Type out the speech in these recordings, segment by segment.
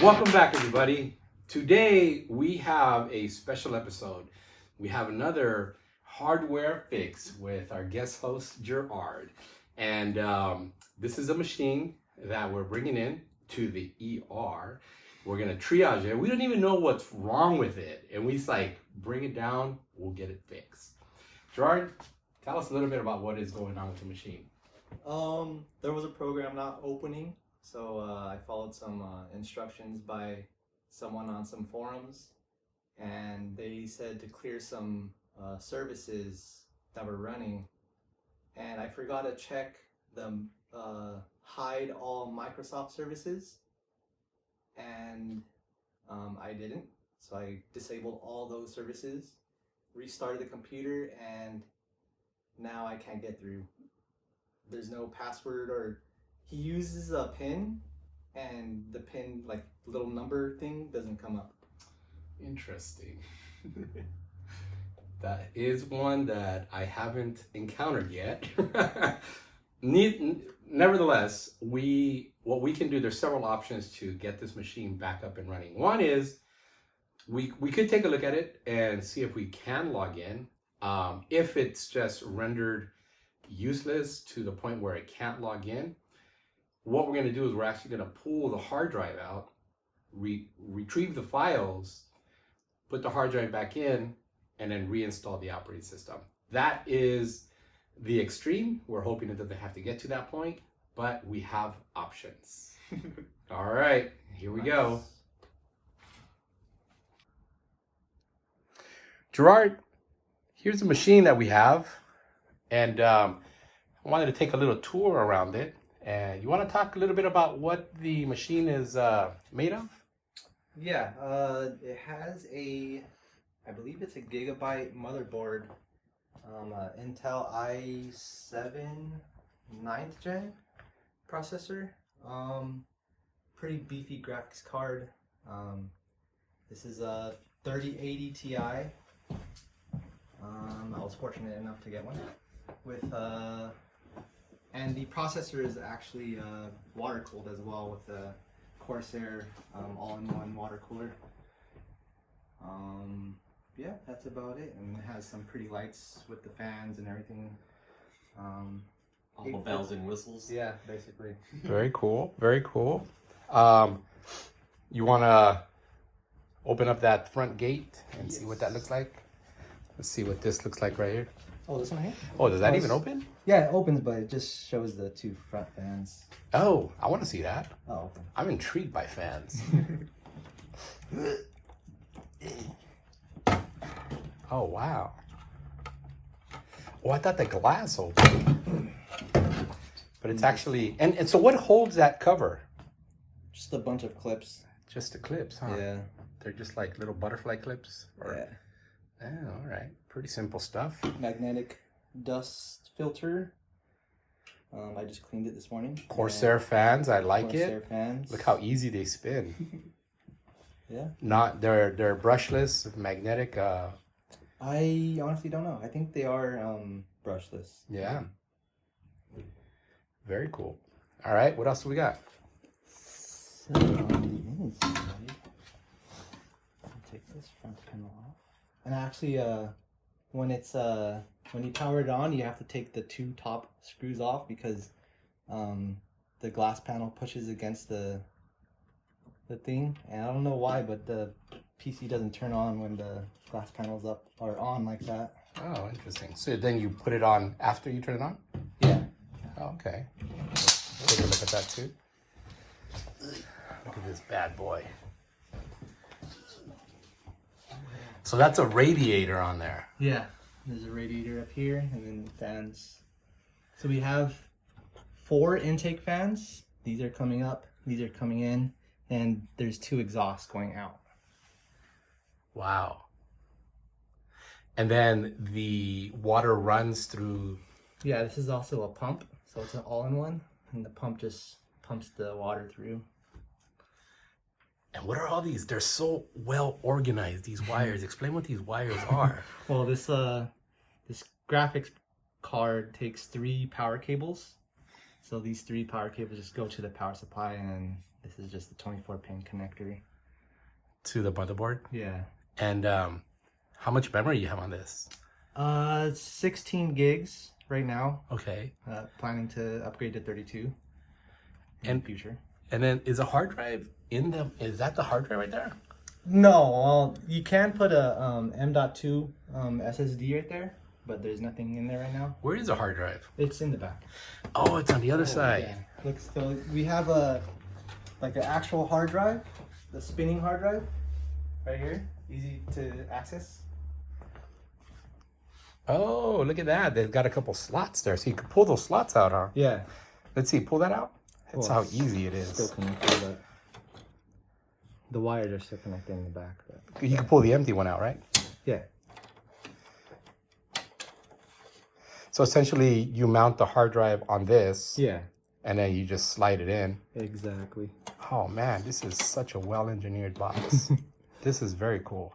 Welcome back, everybody. Today we have a special episode. We have another hardware fix with our guest host Gerard, and this is a machine that we're bringing in to the ER. We're gonna triage it. We don't even know what's wrong with it, and we like bring it down. We'll get it fixed. Gerard, tell us a little bit about what is going on with the machine. There was a program not opening, so I followed some instructions by someone on some forums, and they said to clear some services that were running, and I forgot to check the hide all Microsoft services, and I didn't, so I disabled all those services, restarted the computer, and now I can't get through. There's no password, or he uses a PIN, and the PIN, like little number thing, doesn't come up. Interesting. That is one that I haven't encountered yet. Nevertheless, what we can do, there's several options to get this machine back up and running. One is we could take a look at it and see if we can log in. If it's just rendered useless to the point where it can't log in, what we're going to do is we're actually going to pull the hard drive out, retrieve the files, put the hard drive back in, and then reinstall the operating system. That is the extreme. We're hoping it doesn't have to get to that point, but we have options. All right, here we go. Gerard, here's the machine that we have, and I wanted to take a little tour around it. And you want to talk a little bit about what the machine is made of? Yeah, it has I believe it's a gigabyte motherboard, Intel i7 9th gen processor, pretty beefy graphics card. This is a 3080 Ti. I was fortunate enough to get one with and the processor is actually water cooled as well with the Corsair all-in-one water cooler. Yeah, that's about it. And it has some pretty lights with the fans and everything. All the bells and whistles. Yeah, basically. Very cool. Very cool. You want to open up that front gate and see what that looks like? Let's see what this looks like right here. Oh, this one here? Oh, does that even open? Yeah, it opens, but it just shows the two front fans. Oh, I want to see that. Oh, okay. I'm intrigued by fans. Oh, wow. Oh, I thought the glass opened. But it's actually... And so what holds that cover? Just a bunch of clips. Just the clips, huh? Yeah. They're just like little butterfly clips? Or... Yeah. Oh, all right. Pretty simple stuff. Magnetic dust filter. I just cleaned it this morning. Corsair fans, I like Corsair it. fans. Look how easy they spin. Yeah. They're brushless, magnetic. I honestly don't know. I think they are brushless. Yeah. Very cool. All right, what else do we got? So on the inside, I'll take this front panel off. And actually, when you power it on, you have to take the two top screws off because the glass panel pushes against the thing. And I don't know why, but the PC doesn't turn on when the glass panel's up or on like that. Oh, interesting. So then you put it on after you turn it on? Yeah. Oh, okay. Let's take a look at that too. Look at this bad boy. So that's a radiator on there. Yeah. There's a radiator up here and then fans. So we have 4 intake fans. These are coming up, these are coming in, and there's 2 exhausts going out. Wow. And then the water runs through... Yeah, this is also a pump, so it's an all-in-one, and the pump just pumps the water through. And what are all these? They're so well organized, these wires. Explain what these wires are. Well, this graphics card takes 3 power cables. So these 3 power cables just go to the power supply, and this is just the 24-pin connector. To the motherboard. Yeah. And how much memory you have on this? 16 gigs right now. Okay. Planning to upgrade to 32 in the future. And then is a hard drive in the? Is that the hard drive right there? No, you can put a M.2 SSD right there, but there's nothing in there right now. Where is the hard drive? It's in the back. Oh, it's on the other side. Yeah. Look, so we have an actual hard drive, the spinning hard drive, right here, easy to access. Oh, look at that. They've got a couple slots there, so you can pull those slots out, huh? Yeah. Let's see. Pull that out. That's Well, how easy it Still is. connected, but the wires are still connected in the back. But You can pull the empty one out, right? yeah. So essentially, you mount the hard drive on this, Yeah. and then you just slide it in. Exactly. Oh man, this is such a well-engineered box. This is very cool.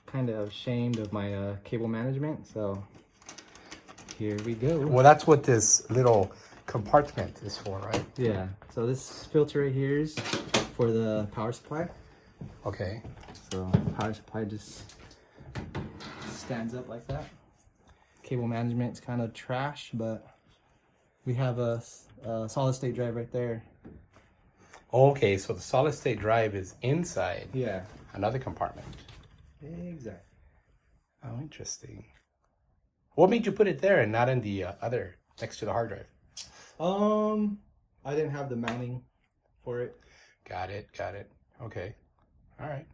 Kind of ashamed of my cable management, so here we go. Well, that's what this little compartment is for, right? Yeah. So this filter right here is for the power supply. Okay. So power supply just stands up like that. Cable management is kind of trash, but we have a solid state drive right there. Okay, so the solid state drive is inside Yeah. another compartment. Exactly. Oh, interesting. What made you put it there and not in the other next to the hard drive? I didn't have the mounting for it. Got it. Got it. Okay. All right.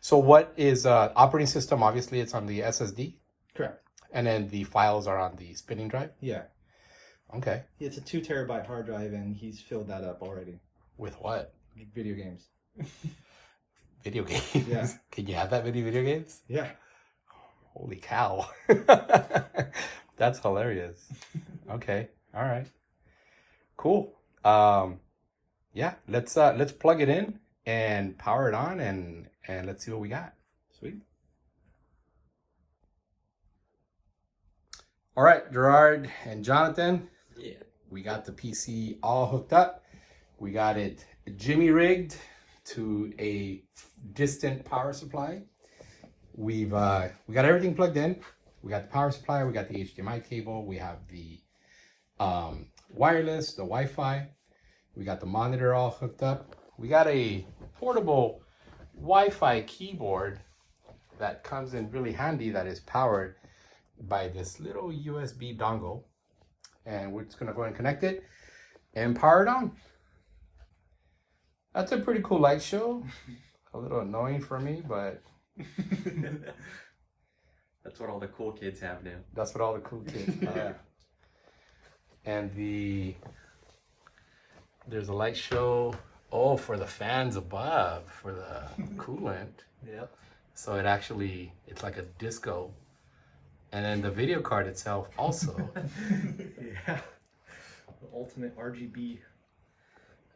So what is operating system? Obviously, it's on the SSD, Correct. and then the files are on the spinning drive. Yeah. Okay. It's a 2 terabyte hard drive, and he's filled that up already. With what? Video games. Video games. Yeah. Can you have that many video games? Yeah. Holy cow. That's hilarious. Okay. All right. Cool. Yeah, let's plug it in and power it on and let's see what we got. Sweet. All right, Gerard and Jonathan, Yeah. we got the PC all hooked up. We got it Jimmy rigged to a distant power supply. We got everything plugged in. We got the power supply, we got the HDMI cable, we have the wireless, the Wi-Fi. We got the monitor all hooked up. We got a portable Wi-Fi keyboard that comes in really handy that is powered by this little USB dongle. And we're just gonna go ahead and connect it and power it on. That's a pretty cool light show. A little annoying for me, but That's what all the cool kids have now. that's what all the cool kids have. And there's a light show, for the fans above, for the coolant. Yep. So it's like a disco. And then the video card itself also. Yeah. The ultimate RGB.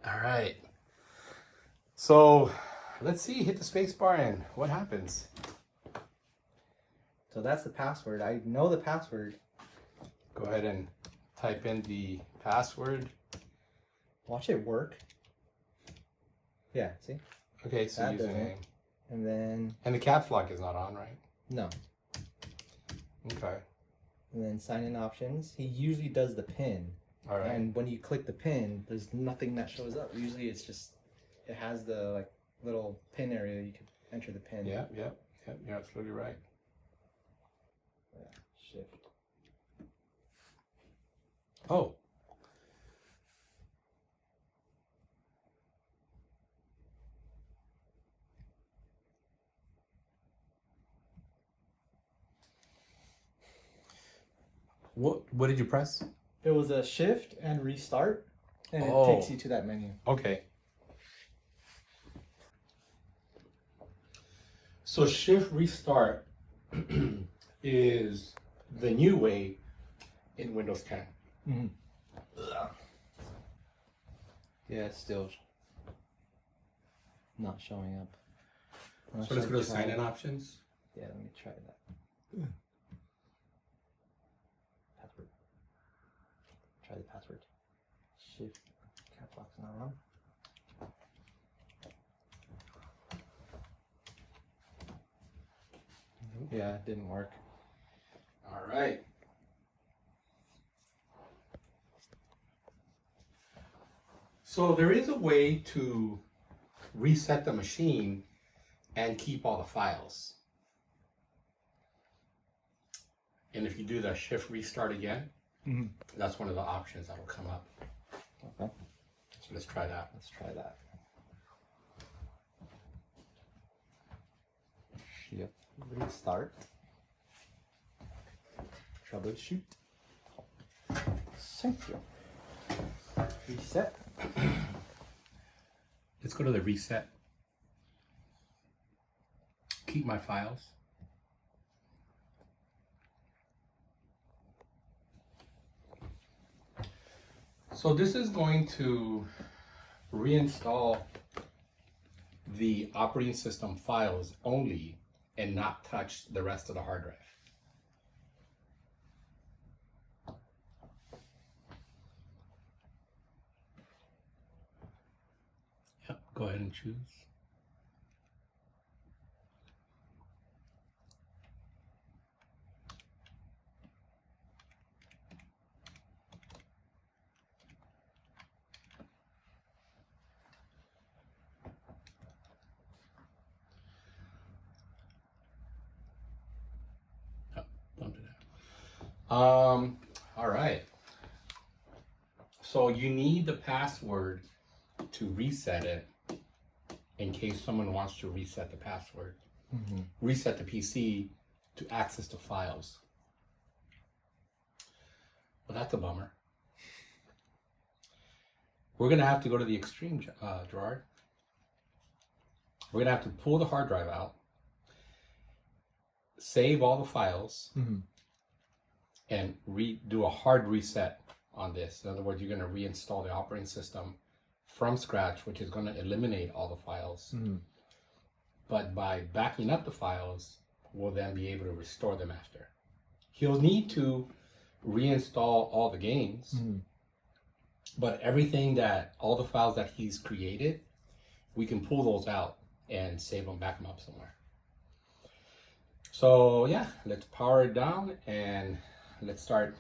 All right. So let's see, hit the space bar and what happens? So that's the password. I know the password. Go ahead and type in the password. Watch it work. Yeah, see? Okay, so That doesn't. username. And then, And the caps lock is not on, right? no. Okay. And then sign in options. He usually does the pin. All right. And when you click the pin, there's nothing that shows up. Usually it's just, it has the little pin area. You can enter the pin. Yep, you're absolutely right. Yeah, shift. Oh. What did you press? It was a shift and restart, and it Oh. takes you to that menu. Okay. So shift restart is the new way in Windows 10. Mm-hmm. Yeah, it's still not showing up. So let's go to sign-in options. Yeah, let me try that. try the password. Shift cap lock's not on. Yeah, it didn't work. All right. So there is a way to reset the machine and keep all the files. And if you do the shift restart again, that's one of the options that will come up. Okay. So let's try that. Let's try that. Shift restart. Troubleshoot. Thank you. Reset. Let's go to the reset. Keep my files. So this is going to reinstall the operating system files only and not touch the rest of the hard drive. Yep, go ahead and choose. Don't do that. All right. So you need the password to reset it in case someone wants to reset the password. Reset the PC to access the files. Well, that's a bummer. We're going to have to go to the extreme, Gerard. We're going to have to pull the hard drive out, save all the files, and do a hard reset on this. In other words, you're going to reinstall the operating system from scratch, which is going to eliminate all the files. But by backing up the files, we'll then be able to restore them after. He'll need to reinstall all the games, but all the files that he's created, we can pull those out and save them, back them up somewhere. So yeah, let's power it down and let's start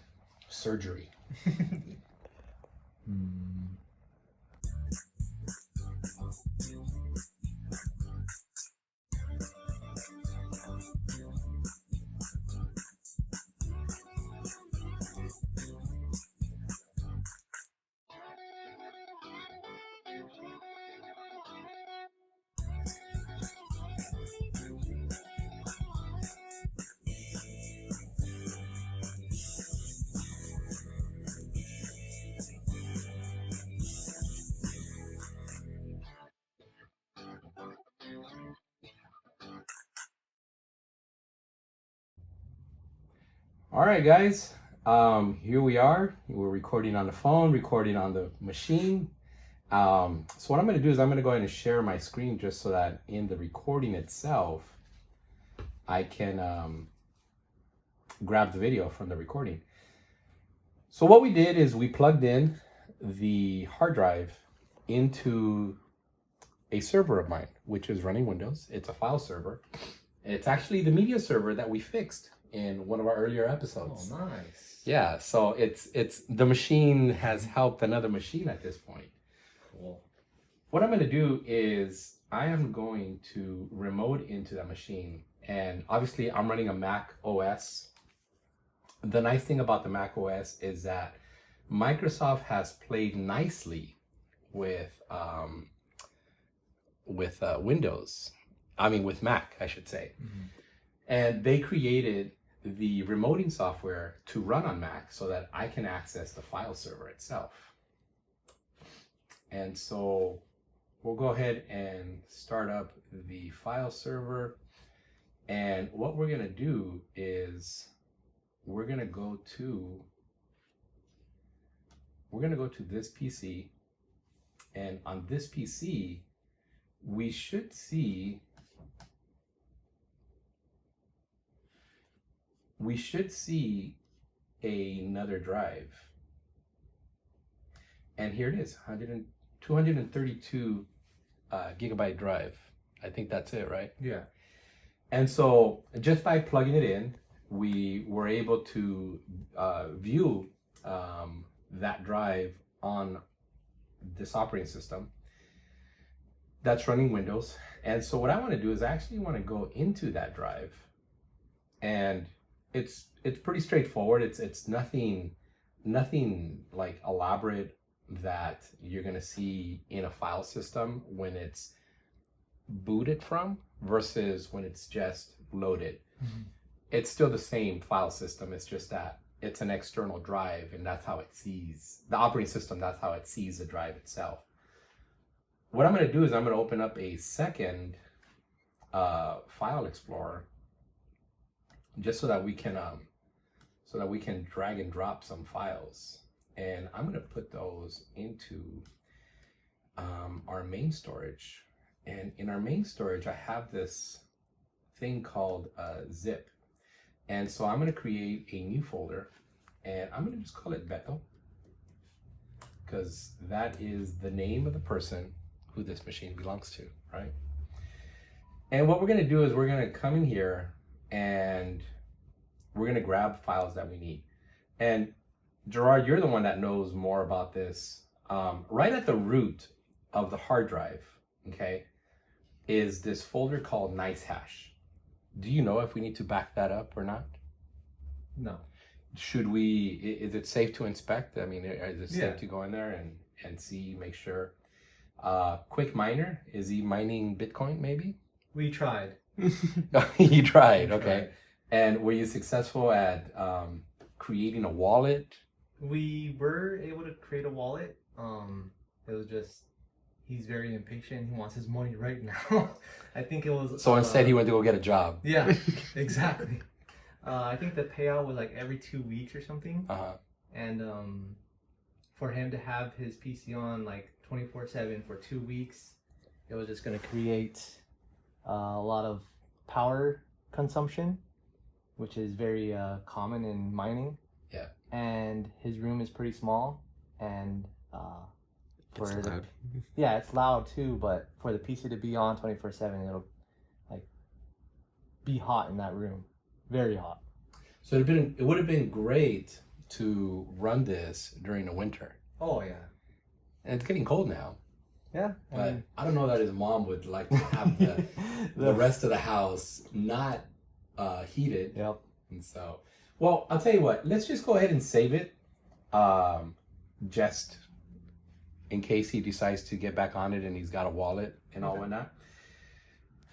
surgery. All right, guys, here we are. We're recording on the phone, recording on the machine. So what I'm going to do is I'm going to go ahead and share my screen just so that in the recording itself, I can grab the video from the recording. So what we did is we plugged in the hard drive into a server of mine, which is running Windows. It's a file server. And it's actually the media server that we fixed in one of our earlier episodes. Oh, nice. Yeah, so it's the machine has helped another machine at this point. Cool. What I'm going to do is I am going to remote into that machine, and obviously I'm running a Mac OS. The nice thing about the Mac OS is that Microsoft has played nicely with Windows. I mean, with Mac, I should say. And they created the remoting software to run on Mac so that I can access the file server itself. And so we'll go ahead and start up the file server. And what we're going to do is we're going to go to this PC. And on this PC, we should see another drive. and here it is, 232 gigabyte drive. I think that's it, right? Yeah. And so just by plugging it in, we were able to view that drive on this operating system that's running Windows. And so what I want to do is I actually want to go into that drive, and it's pretty straightforward. It's nothing like elaborate that you're going to see in a file system when it's booted from versus when it's just loaded. Mm-hmm. It's still the same file system. It's just that it's an external drive, and that's how it sees the operating system. That's how it sees the drive itself. What I'm going to do is I'm going to open up a second file explorer, just so that we can drag and drop some files, and I'm going to put those into our main storage. And in our main storage, I have this thing called zip. And so I'm going to create a new folder, and I'm going to just call it Beto, because that is the name of the person who this machine belongs to, right? And what we're going to do is we're going to come in here and we're going to grab files that we need. And Gerard, you're the one that knows more about this. Right at the root of the hard drive, okay, is this folder called NiceHash. Do you know if we need to back that up or not? No. Should we, is it safe to inspect? I mean, is it safe to go in there and see, make sure? Quick miner, is he mining Bitcoin maybe? We tried. You tried, okay. And were you successful at creating a wallet? We were able to create a wallet. It was just, he's very impatient. He wants his money right now. I think it was... So instead he went to go get a job. Yeah, exactly. I think the payout was like every 2 weeks or something. And for him to have his PC on like 24/7 for 2 weeks, it was just going to create a lot of power consumption, which is very common in mining. Yeah. And his room is pretty small, and It's loud. yeah, it's loud too, but for the PC to be on 24/7, it'll like be hot in that room, very hot. So it would have been great to run this during the winter. Oh yeah. And it's getting cold now. Yeah. But I don't know that his mom would like to have the rest of the house not heated. Yep. And so, well, I'll tell you what, let's just go ahead and save it. Just in case he decides to get back on it and he's got a wallet and all whatnot.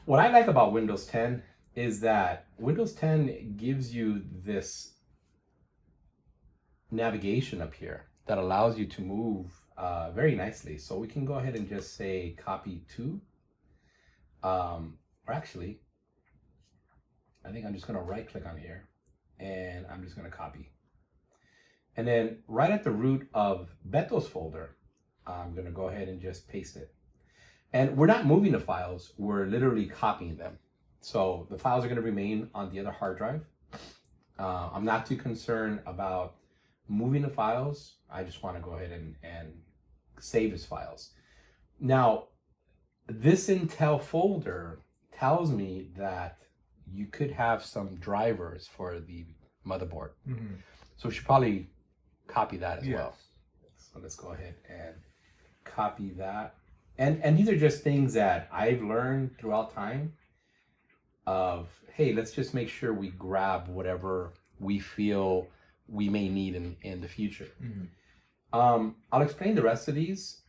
What I like about Windows 10 is that Windows 10 gives you this navigation up here that allows you to move very nicely. So we can go ahead and just say copy to, or actually, I think I'm just going to right click on here and I'm just going to copy. And then right at the root of Beto's folder, I'm going to go ahead and just paste it. And we're not moving the files, we're literally copying them. So the files are going to remain on the other hard drive. I'm not too concerned about moving the files. I just want to go ahead and save his files. Now, this Intel folder tells me that you could have some drivers for the motherboard. Mm-hmm. So we should probably copy that as well. Yes. So let's go ahead and copy that. And these are just things that I've learned throughout time of, hey, let's just make sure we grab whatever we feel we may need in the future. Mm-hmm. I'll explain the rest of these.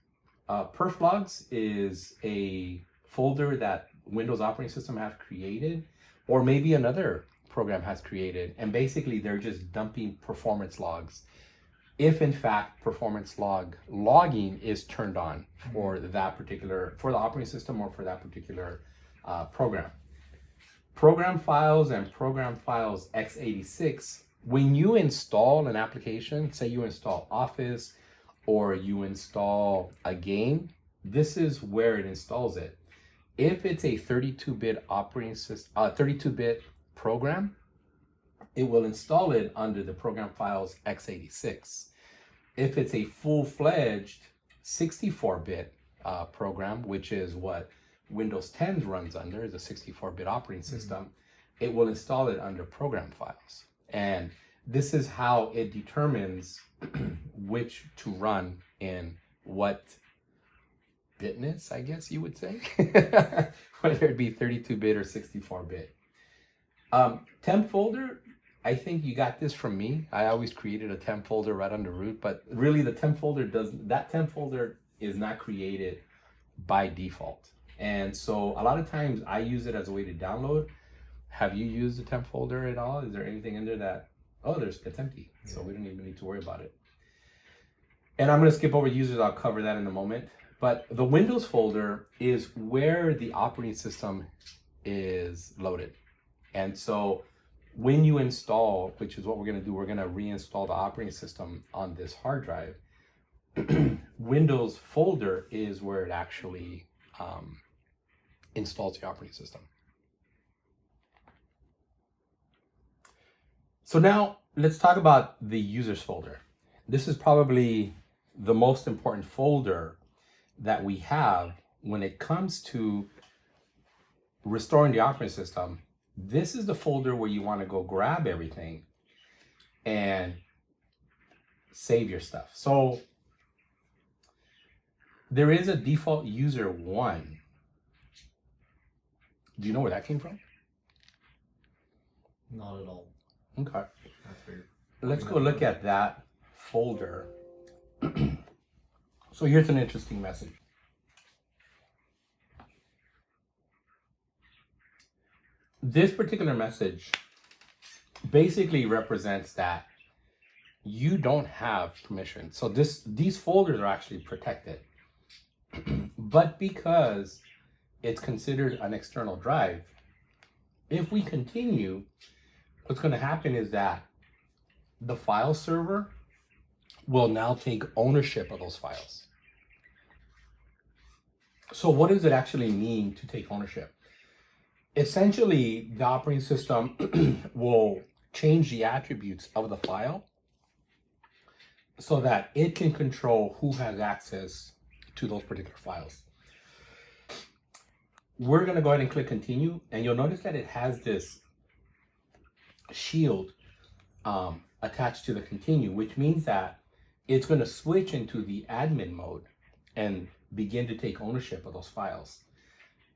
Perf logs is a folder that Windows operating system have created, or maybe another program has created, and basically they're just dumping performance logs if in fact performance logging is turned on for that particular, for the operating system or for that particular program. Program files and program files x86, when you install an application, say you install Office or you install a game, this is where it installs it. If it's a 32-bit operating system, 32-bit program, it will install it under the program files x86. If it's a full-fledged 64-bit program, which is what Windows 10 runs under, is a 64-bit operating system, it will install it under program files. And this is how it determines which to run in what bitness, I guess you would say, whether it be 32-bit or 64-bit. Temp folder, I think you got this from me. I always created a temp folder right under root, but really the temp folder that temp folder is not created by default. And so a lot of times I use it as a way to download. Have you used the temp folder at all? Is there anything in there that, oh, it's empty. So we don't even need to worry about it. And I'm going to skip over users. I'll cover that in a moment. But the Windows folder is where the operating system is loaded. And so when you install, which is what we're going to do, we're going to reinstall the operating system on this hard drive. Windows folder is where it actually installs the operating system. So now let's talk about the users folder. This is probably the most important folder that we have when it comes to restoring the operating system. This is the folder where you want to go grab everything and save your stuff. So there is a default user 1. Do you know where that came from? Not at all. Okay. That's weird. Let's go look at that folder. So here's an interesting message. This particular message basically represents that you don't have permission. So these folders are actually protected. But because it's considered an external drive, if we continue, what's going to happen is that the file server will now take ownership of those files. So what does it actually mean to take ownership? Essentially, the operating system will change the attributes of the file so that it can control who has access to those particular files. We're going to go ahead and click continue, and you'll notice that it has this shield attached to the continue, which means that it's going to switch into the admin mode and begin to take ownership of those files.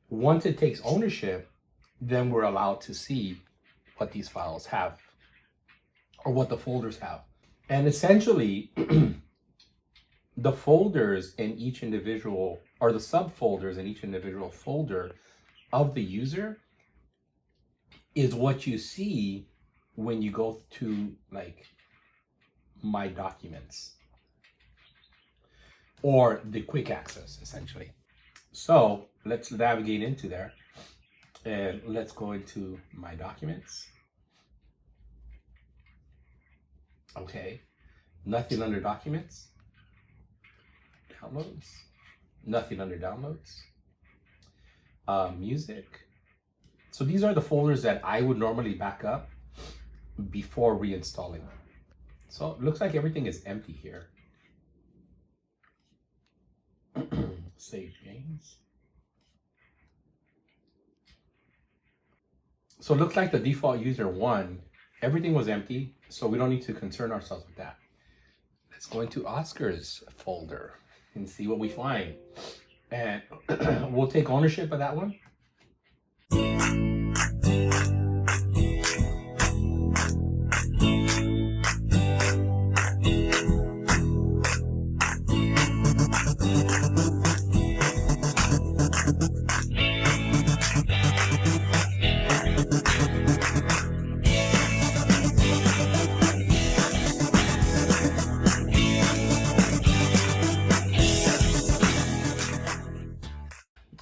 Once it takes ownership, then we're allowed to see what these files have or what the folders have. And essentially, the folders in each individual, or the subfolders in each individual folder of the user, is what you see when you go to like My Documents or the quick access, essentially. So let's navigate into there and let's go into My Documents. Okay, nothing under Documents. Downloads, nothing under Downloads. Music. So these are the folders that I would normally back up before reinstalling. So it looks like everything is empty here. Save games. So it looks like the default user 1, everything was empty, so we don't need to concern ourselves with that. Let's go into Oscar's folder and see what we find. And we'll take ownership of that one.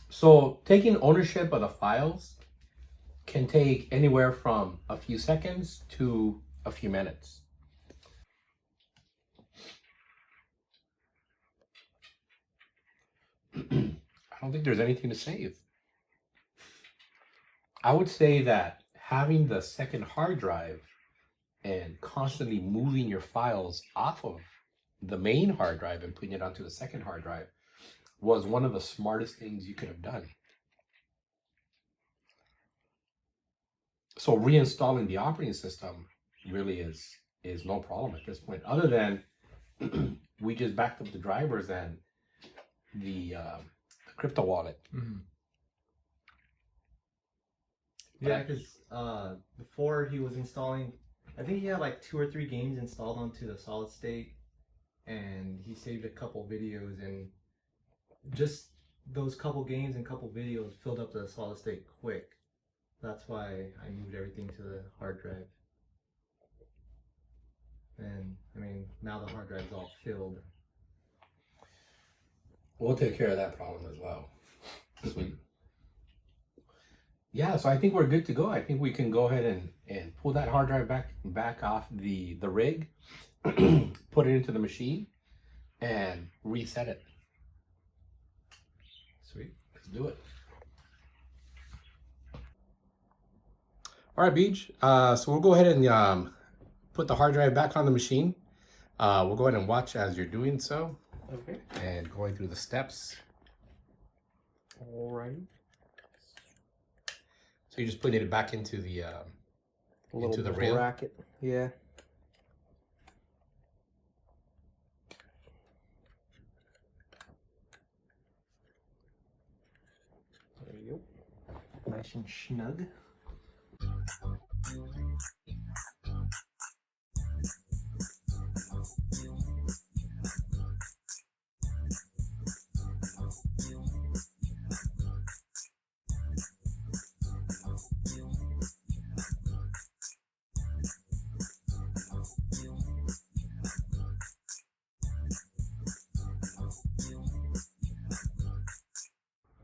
So taking ownership of the files can take anywhere from a few seconds to a few minutes. I don't think there's anything to save. I would say that having the second hard drive and constantly moving your files off of the main hard drive and putting it onto the second hard drive was one of the smartest things you could have done. So reinstalling the operating system really is no problem at this point, other than we just backed up the drivers and the crypto wallet. Mm-hmm. Yeah, because before he was installing, I think he had like 2 or 3 games installed onto the solid state, and he saved a couple videos, and just those couple games and couple videos filled up the solid state quick. That's why I moved everything to the hard drive. And I mean, now the hard drive's all filled. We'll take care of that problem as well. Sweet. Yeah, so I think we're good to go. I think we can go ahead and pull that hard drive back off the rig, put it into the machine, and reset it. Sweet. Let's do it. All right, Beach. So we'll go ahead and put the hard drive back on the machine. We'll go ahead and watch as you're doing so. Okay. And going through the steps. All right. So you're just putting it back into the rail. bracket. Yeah. There you go. Nice and snug.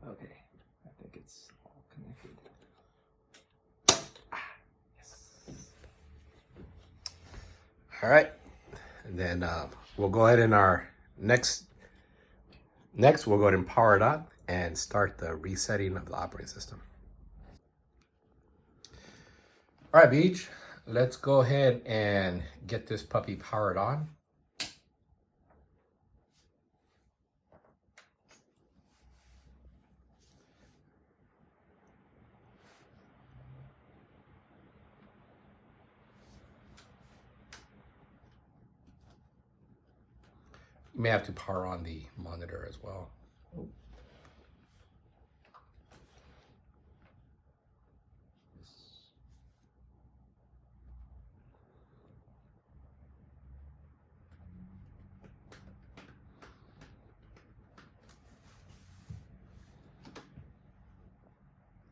Okay, I think it's all connected. All right, and then we'll go ahead and our next we'll go ahead and power it on and start the resetting of the operating system. All right, Beach, let's go ahead and get this puppy powered on. You may have to power on the monitor as well. Oh.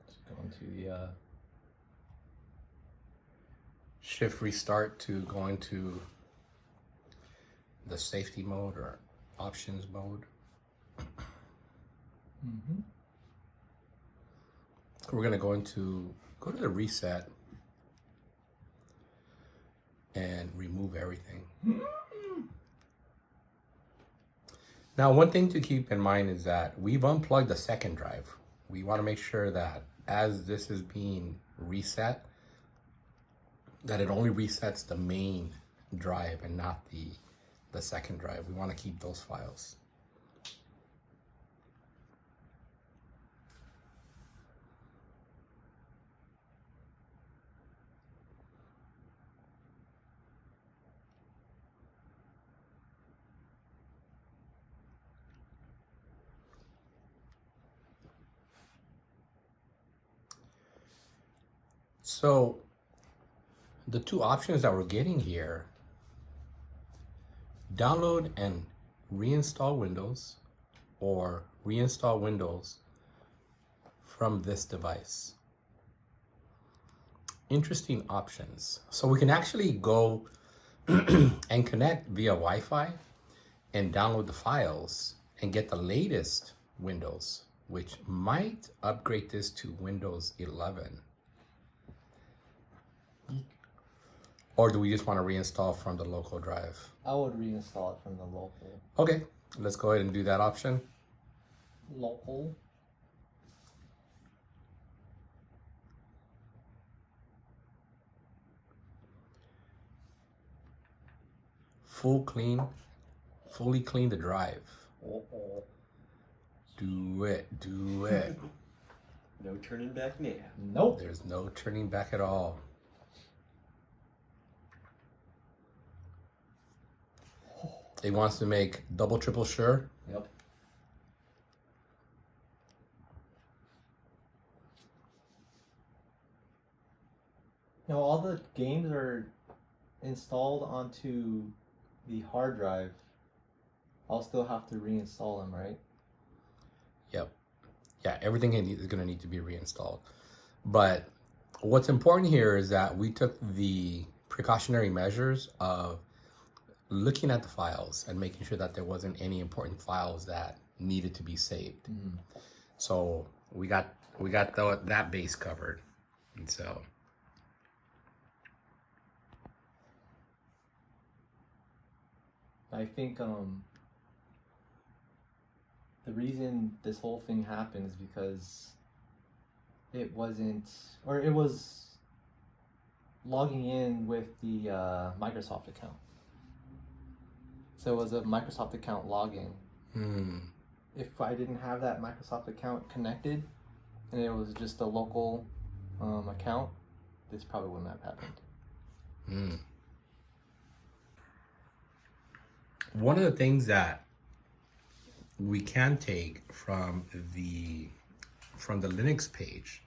Just going to the Shift restart to go into the safety mode or options mode. Mm-hmm. We're going to go to the reset and remove everything. Now, one thing to keep in mind is that we've unplugged the second drive. We want to make sure that as this is being reset, that it only resets the main drive and not the second drive. We want to keep those files. So the two options that we're getting here, download and reinstall Windows or reinstall Windows from this device. Interesting options. So we can actually go and connect via Wi-Fi and download the files and get the latest Windows, which might upgrade this to Windows 11. Or do we just want to reinstall from the local drive? I would reinstall it from the local. Okay, let's go ahead and do that option. Local. Full clean Fully clean the drive. Uh-oh. Do it. Do it. No turning back now. Nope. There's no turning back at all. It wants to make double, triple sure. Yep. Now all the games are installed onto the hard drive. I'll still have to reinstall them, right? Yep. Yeah, everything is going to need to be reinstalled. But what's important here is that we took the precautionary measures of looking at the files and making sure that there wasn't any important files that needed to be saved. Mm-hmm. So we got that base covered. And so I think the reason this whole thing happened is because it was logging in with the Microsoft account. So it was a Microsoft account login. If I didn't have that Microsoft account connected and it was just a local account, this probably wouldn't have happened. One of the things that we can take from the Linux page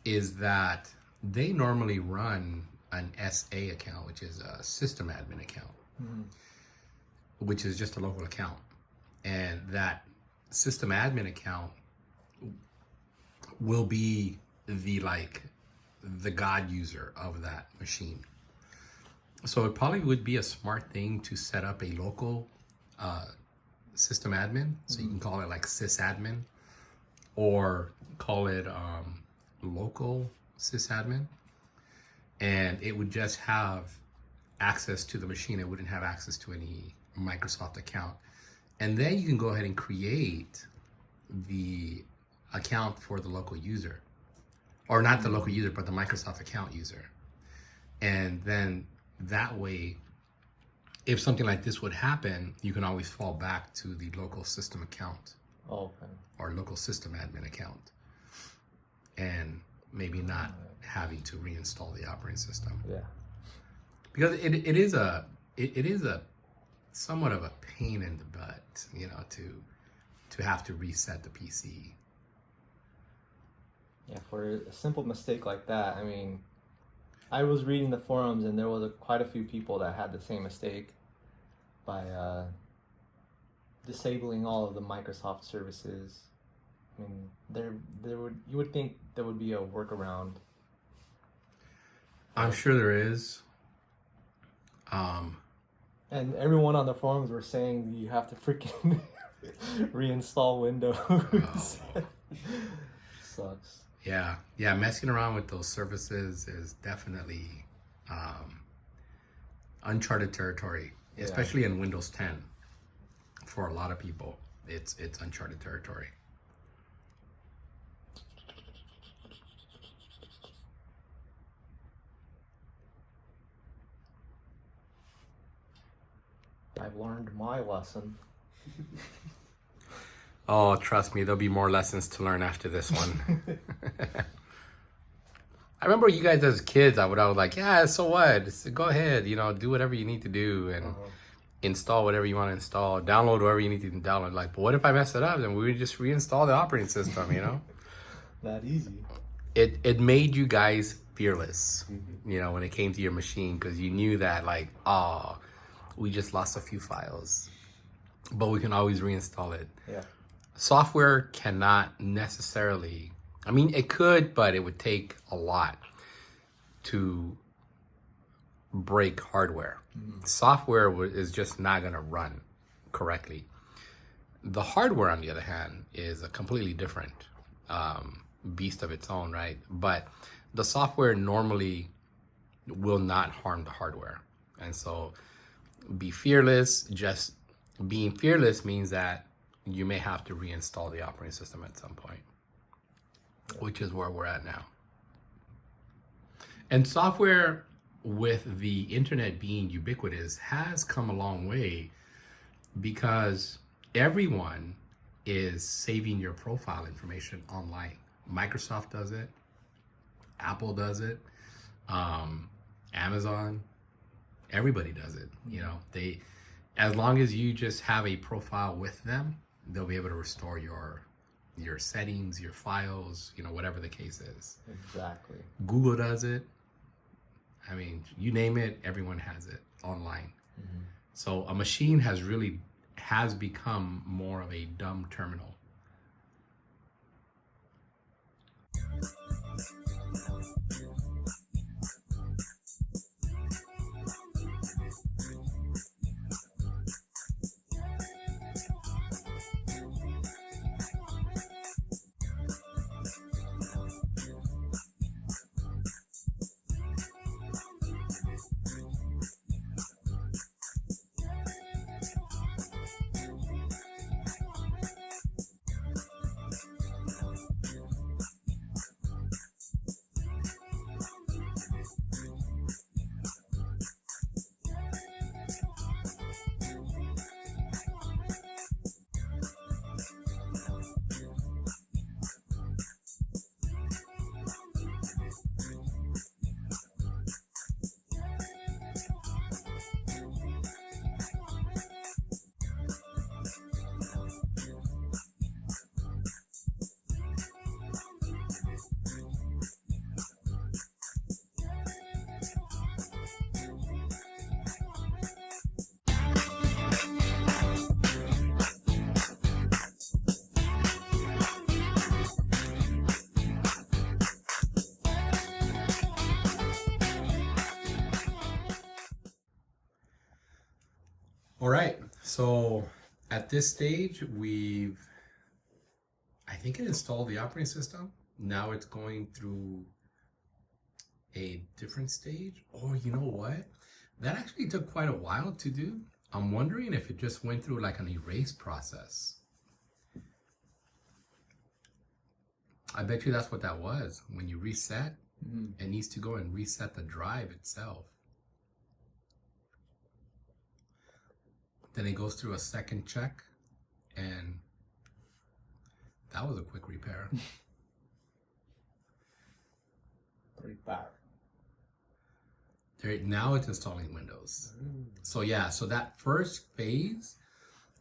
is that they normally run an SA account, which is a system admin account, which is just a local account. And that system admin account will be the God user of that machine. So it probably would be a smart thing to set up a local system admin. So you can call it like sysadmin or call it local sysadmin. And it would just have access to the machine. It wouldn't have access to any Microsoft account. And then you can go ahead and create the account for the local user. Or not the local user, but the Microsoft account user. And then that way, if something like this would happen, you can always fall back to the local system account. Okay. Or local system admin account. And maybe not having to reinstall the operating system. Yeah. Because it is a somewhat of a pain in the butt, to have to reset the PC. Yeah, for a simple mistake like that, I mean, I was reading the forums and there was quite a few people that had the same mistake by disabling all of the Microsoft services. I mean, you would think there would be a workaround. I'm sure there is. And everyone on the forums were saying you have to freaking reinstall Windows. Oh. Sucks. Yeah, messing around with those services is definitely uncharted territory, especially in Windows 10. For a lot of people, it's uncharted territory. I've learned my lesson. Oh, trust me, there'll be more lessons to learn after this one. I remember you guys as kids, I was like, yeah, so what? Go ahead, do whatever you need to do and install whatever you want to install, download whatever you need to download. Like, but what if I mess it up? Then we would just reinstall the operating system, That easy. It made you guys fearless, when it came to your machine, because you knew that, like, we just lost a few files, but we can always reinstall it. Yeah. Software cannot necessarily, I mean, it could, but it would take a lot to break hardware. Software is just not going to run correctly. The hardware, on the other hand, is a completely different beast of its own, right? But the software normally will not harm the hardware. And so be fearless. Just being fearless means that you may have to reinstall the operating system at some point, which is where we're at now. And software, with the internet being ubiquitous, has come a long way because everyone is saving your profile information online. Microsoft does it, Apple does it, Amazon, everybody does it. You know, they, as long as you just have a profile with them, they'll be able to restore your settings, your files, you know, whatever the case is. Exactly. Google does it. I mean, you name it, everyone has it online. Mm-hmm. So a machine has become more of a dumb terminal. All right, so at this stage, I think it installed the operating system. Now it's going through a different stage. Oh, you know what? That actually took quite a while to do. I'm wondering if it just went through like an erase process. I bet you that's what that was. When you reset, it needs to go and reset the drive itself. Then it goes through a second check, and that was a quick repair. Pretty bad. Now it's installing Windows. So yeah, so that first phase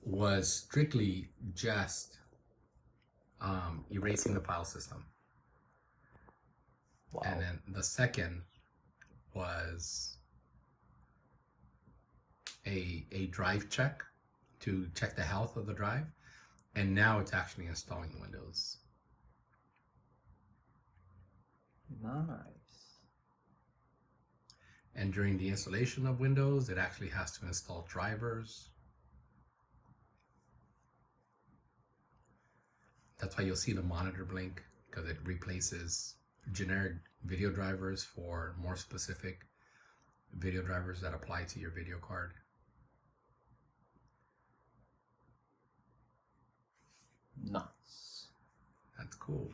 was strictly just erasing the file system. Wow. And then the second was a drive check to check the health of the drive. And now it's actually installing Windows. Nice. And during the installation of Windows, it actually has to install drivers. That's why you'll see the monitor blink, because it replaces generic video drivers for more specific video drivers that apply to your video card. Nice. That's cool.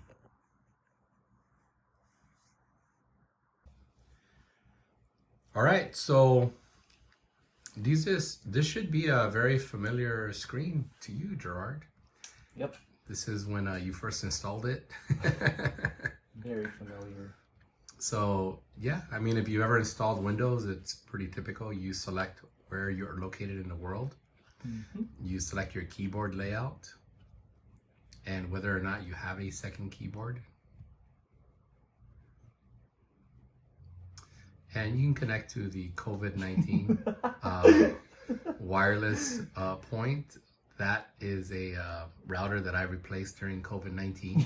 All right, so this should be a very familiar screen to you, Gerard. Yep. This is when you first installed it. Very familiar. So yeah, I mean, if you ever installed Windows, it's pretty typical. You select where you're located in the world. You select your keyboard layout and whether or not you have a second keyboard. And you can connect to the COVID-19 wireless point. That is a router that I replaced during COVID-19.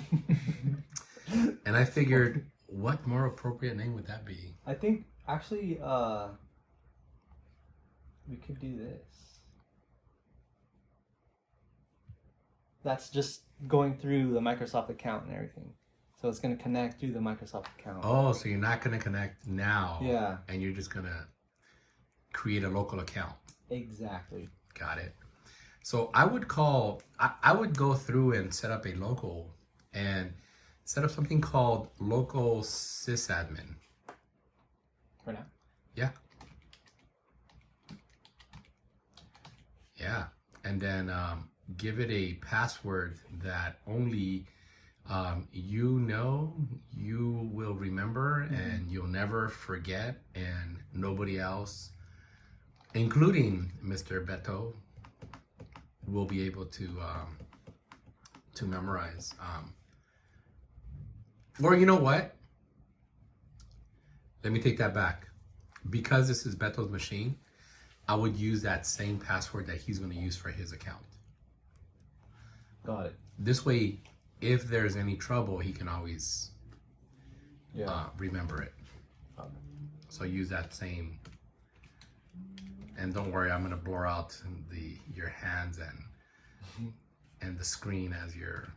And I figured, what more appropriate name would that be? I think actually we could do this. That's just going through the Microsoft account and everything. So it's going to connect through the Microsoft account. Oh, so you're not going to connect now. Yeah. And you're just going to create a local account. Exactly. Got it. So I would go through and set up a local and set up something called local sysadmin. For now? Yeah. Yeah. and then give it a password that only you will remember, and you'll never forget, and nobody else, including Mr. Beto, will be able to memorize. Or you know what? Let me take that back. Because this is Beto's machine, I would use that same password that he's going to use for his account. Got it. This way, if there's any trouble, he can always remember it. Okay. So use that same. And don't worry, I'm going to blur out your hands and the screen as you're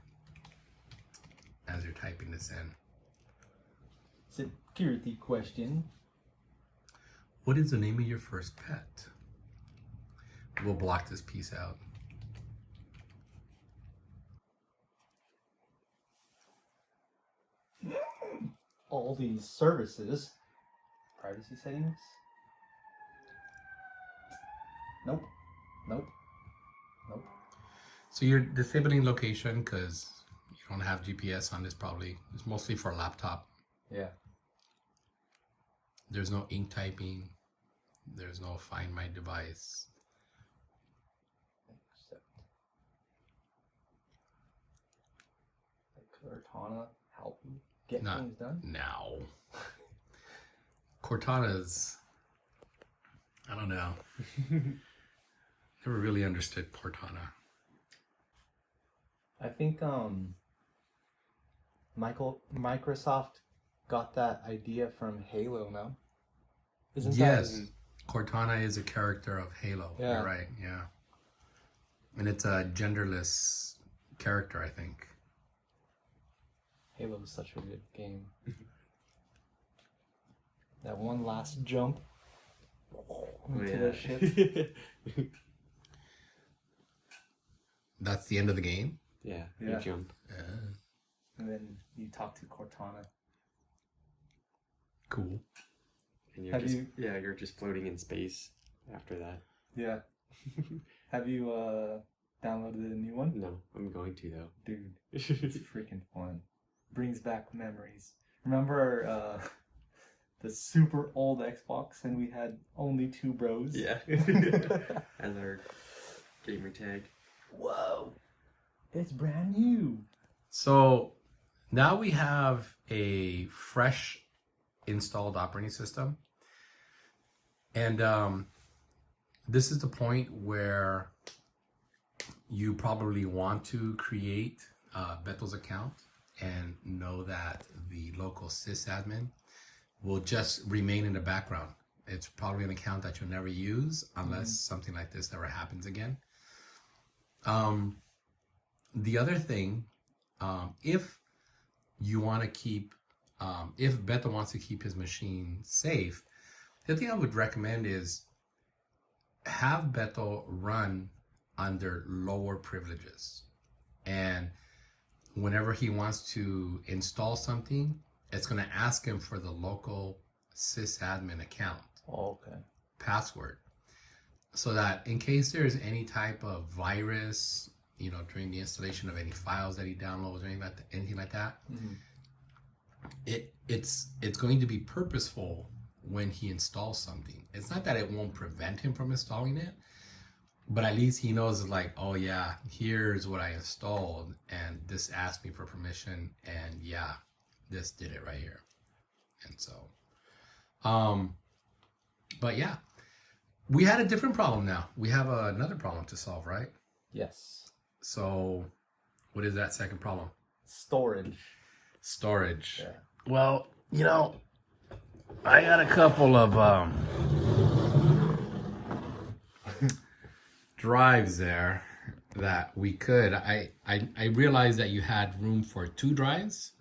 typing this in. Security question. What is the name of your first pet? We'll block this piece out. All these services. Privacy settings. Nope. Nope. Nope. So you're disabling location because you don't have GPS on this probably. It's mostly for a laptop. Yeah. There's no ink typing. There's no find my device. Except like Cortana help you get things done. Now. Cortana's, I don't know. Never really understood Cortana. I think Microsoft got that idea from Halo now. Isn't yes. Cortana is a character of Halo. Yeah. You're right, yeah. And it's a genderless character, I think. Halo is such a good game. That one last jump into the ship. That's the end of the game? Yeah, Yeah. you jump. And then you talk to Cortana. Cool. And you're just floating in space after that. Yeah. Have you downloaded the new one? No, I'm going to though. Dude, it's freaking fun. Brings back memories. Remember the super old Xbox and we had only 2 bros? Yeah. As our gamer tag. Whoa. It's brand new. So now we have a fresh installed operating system. And this is the point where you probably want to create Beto's account and know that the local sysadmin will just remain in the background. It's probably an account that you'll never use unless something like this never happens again. The other thing, if you want to keep, if Beto wants to keep his machine safe, the thing I would recommend is have Beto run under lower privileges. And whenever he wants to install something, it's going to ask him for the local sysadmin account password. So that in case there's any type of virus, during the installation of any files that he downloads or anything like that, it's going to be purposeful when he installs something. It's not that it won't prevent him from installing it, but at least he knows like, oh yeah, here's what I installed and this asked me for permission and yeah, this did it right here. And so, but yeah, we had a different problem now. We have another problem to solve, right? Yes. So what is that second problem? Storage. Yeah. Well, I got a couple of drives there that we could. I realized that you had room for 2 drives.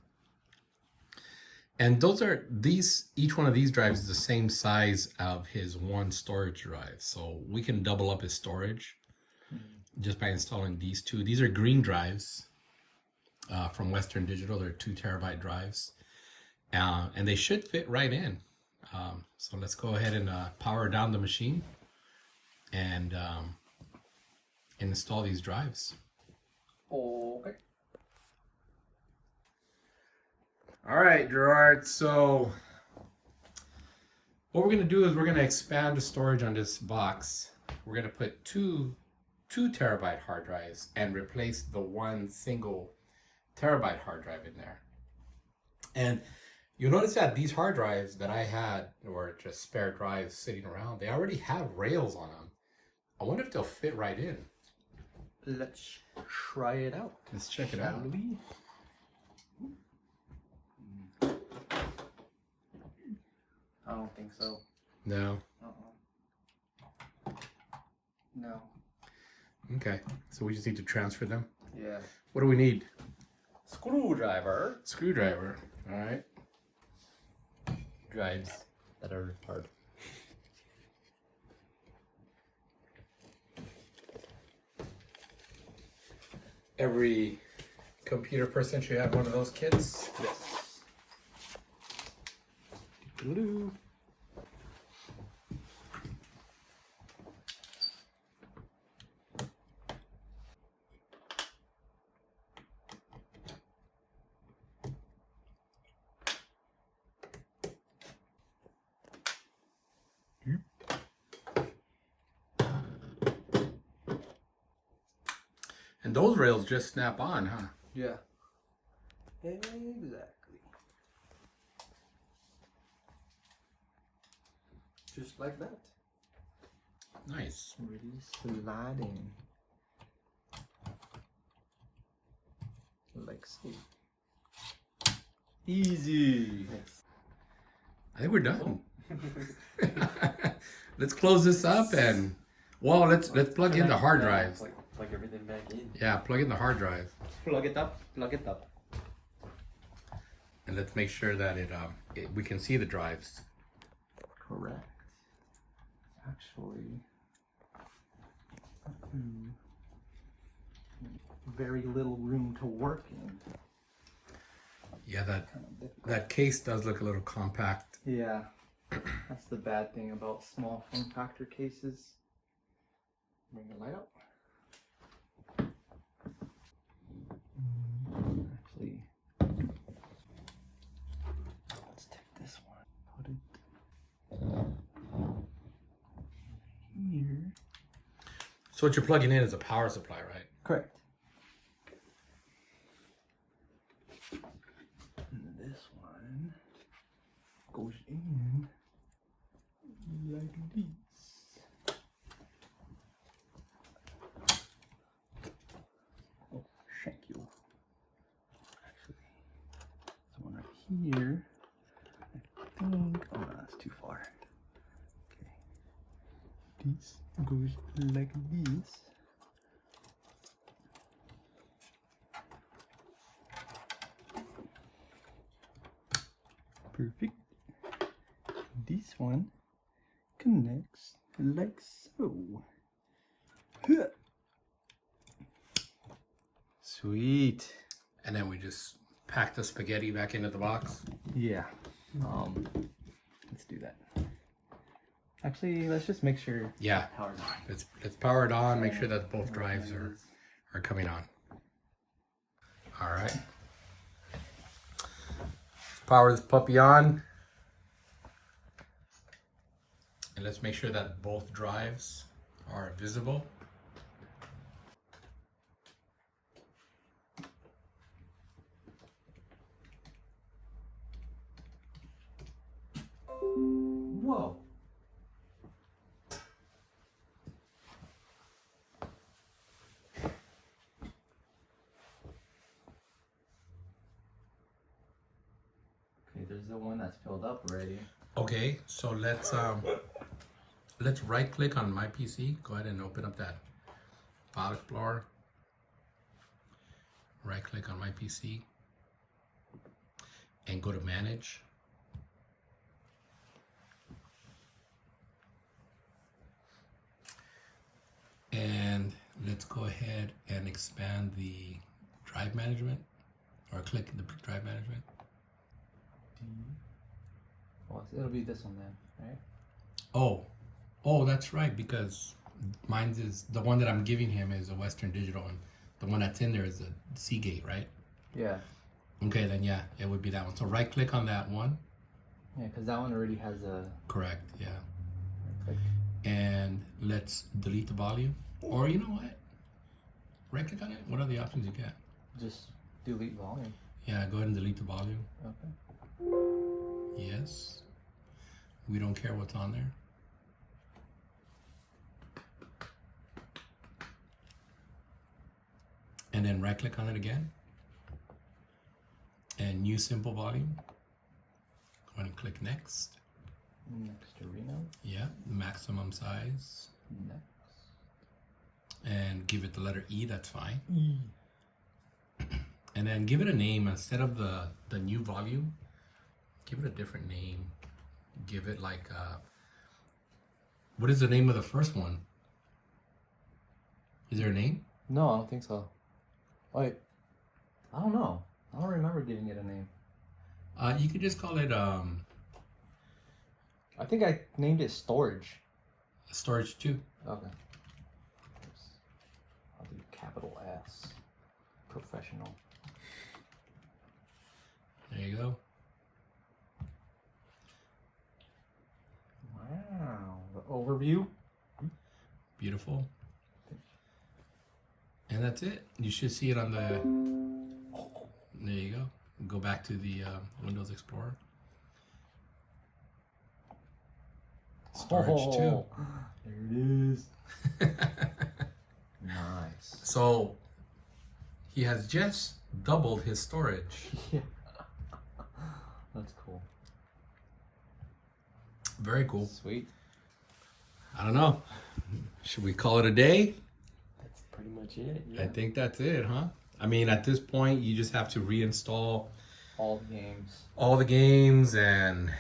And each one of these drives is the same size of his one storage drive. So we can double up his storage just by installing these 2. These are green drives from Western Digital. They're 2 terabyte drives. And they should fit right in. So let's go ahead and power down the machine. And install these drives. Okay. All right, Gerard. So what we're going to do is we're going to expand the storage on this box. We're going to put two terabyte hard drives and replace the one single terabyte hard drive in there. And you'll notice that these hard drives that I had, or just spare drives sitting around, they already have rails on them. I wonder if they'll fit right in. Let's try it out. Let's check it out. Shall we? I don't think so. No. No. Okay. So we just need to transfer them. Yeah. What do we need? Screwdriver. Screwdriver. All right. Drives that are hard. Every computer person should have one of those kits. Yes. Glue. And those rails just snap on, huh? Yeah. Exactly. Just like that. Nice. Really sliding. Like so. Easy. I think we're done. Let's close this up and well, let's plug in the hard drives. Plug everything back in. Yeah, plug in the hard drive, Plug it up. Plug it up. and let's make sure that we can see the drives. Correct. Actually, very little room to work in. Yeah, that case does look a little compact. Yeah, that's the bad thing about small form factor cases. Bring the light up. Actually, let's take this one. Put it here. So what you're plugging in is a power supply, right? Correct. And this one goes in like this. Oh, thank you. Actually, this one right here. I think. Oh, no, that's too far. Okay. This goes like this. Perfect. This one connects like so. Huh. Sweet. And then we just pack the spaghetti back into the box. Yeah. Let's do that. Actually, let's just make sure. Yeah. Power's on. Let's power it on. Make sure that both drives are coming on. All right. Let's power this puppy on. And let's make sure that both drives are visible. Whoa. Okay, there's the one that's filled up already. Okay, so let's right click on my PC. Go ahead and open up that file explorer. Right click on my PC and go to manage. And let's go ahead and expand the drive management, or click the drive management. Well, it'll be this one then, right? Oh, that's right, because Mine's is the one that I'm giving him is a Western Digital, and the one that's in there is a Seagate, right? Yeah. Okay, then yeah, it would be that one. So right click on that one. Yeah, because that one already has a. Correct, yeah. Click. And let's delete the volume. Or you know what? Right click on it. What are the options you get? Just delete volume. Yeah, go ahead and delete the volume. Okay. Yes. We don't care what's on there. And then right click on it again. And new simple volume. Go ahead and click next. Next to Reno. Yeah, maximum size. Next. And give it the letter E, that's fine. E. And then give it a name instead of the new volume. Give it a different name. Give it like what is the name of the first one? Is there a name? No, I don't think so. Wait. I don't know. I don't remember giving it a name. You could just call it I think I named it storage. storage 2. Okay. I'll do capital S. Professional. There you go. Wow. The overview. Beautiful. And that's it. You should see it on the. There you go. Go back to the Windows Explorer. Storage 2. There it is. Nice. So he has just doubled his storage. Yeah. That's cool. Very cool. Sweet. I don't know. Should we call it a day? That's pretty much it. Yeah. I think that's it, huh? I mean, at this point, you just have to reinstall All the games. all the games and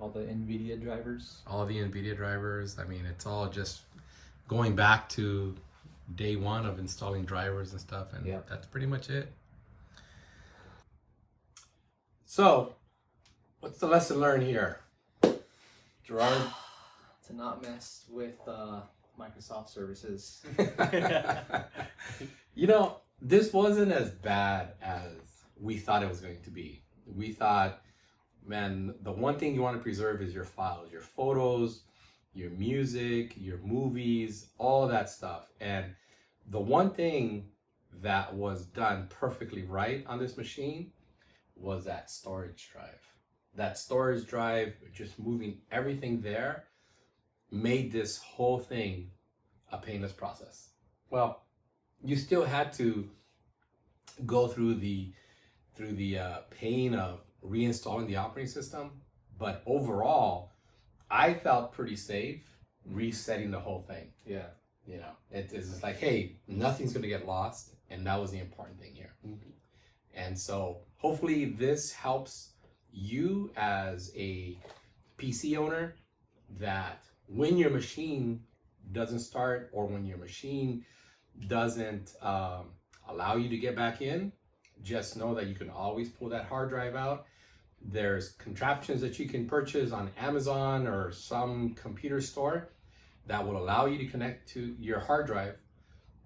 All the NVIDIA drivers. all the NVIDIA drivers. I mean, it's all just going back to day one of installing drivers and stuff, and Yep. that's pretty much it. So, what's the lesson learned here? Gerard? To not mess with Microsoft services. You know, this wasn't as bad as we thought it was going to be. We thought, man, the one thing you want to preserve is your files, your photos, your music, your movies, all that stuff. And the one thing that was done perfectly right on this machine was that storage drive. That storage drive, just moving everything there, made this whole thing a painless process. Well, you still had to go through the pain of reinstalling the operating system, but overall, I felt pretty safe resetting the whole thing. Yeah. You know, it's just like, hey, nothing's gonna get lost, and that was the important thing here. Mhm. And so hopefully this helps you as a PC owner, that when your machine doesn't start or when your machine doesn't allow you to get back in, just know that you can always pull that hard drive out. There's contraptions that you can purchase on Amazon or some computer store that will allow you to connect to your hard drive.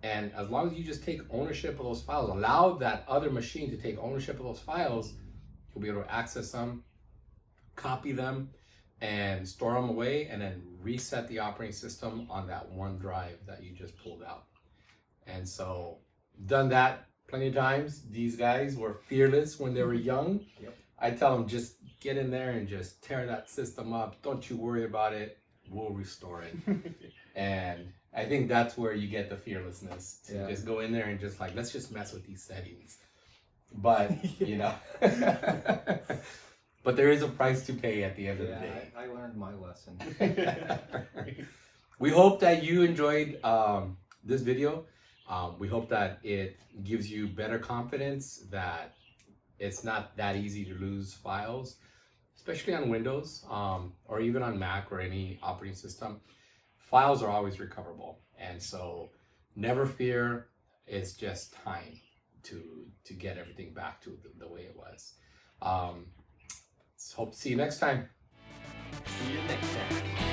And as long as you just take ownership of those files, allow that other machine to take ownership of those files, you'll be able to access them, copy them, and store them away, and then reset the operating system on that one drive that you just pulled out. And so, done that plenty of times. These guys were fearless when they were young. Yep. I tell them, just get in there and just tear that system up. Don't you worry about it. We'll restore it. And I think that's where you get the fearlessness to just go in there and just like, let's just mess with these settings. But, you know, but there is a price to pay at the end of the day. I learned my lesson. We hope that you enjoyed this video. We hope that it gives you better confidence that it's not that easy to lose files, especially on Windows or even on Mac or any operating system. Files are always recoverable. And so never fear, it's just time to get everything back to the way it was. Hope to see you next time. See you next time.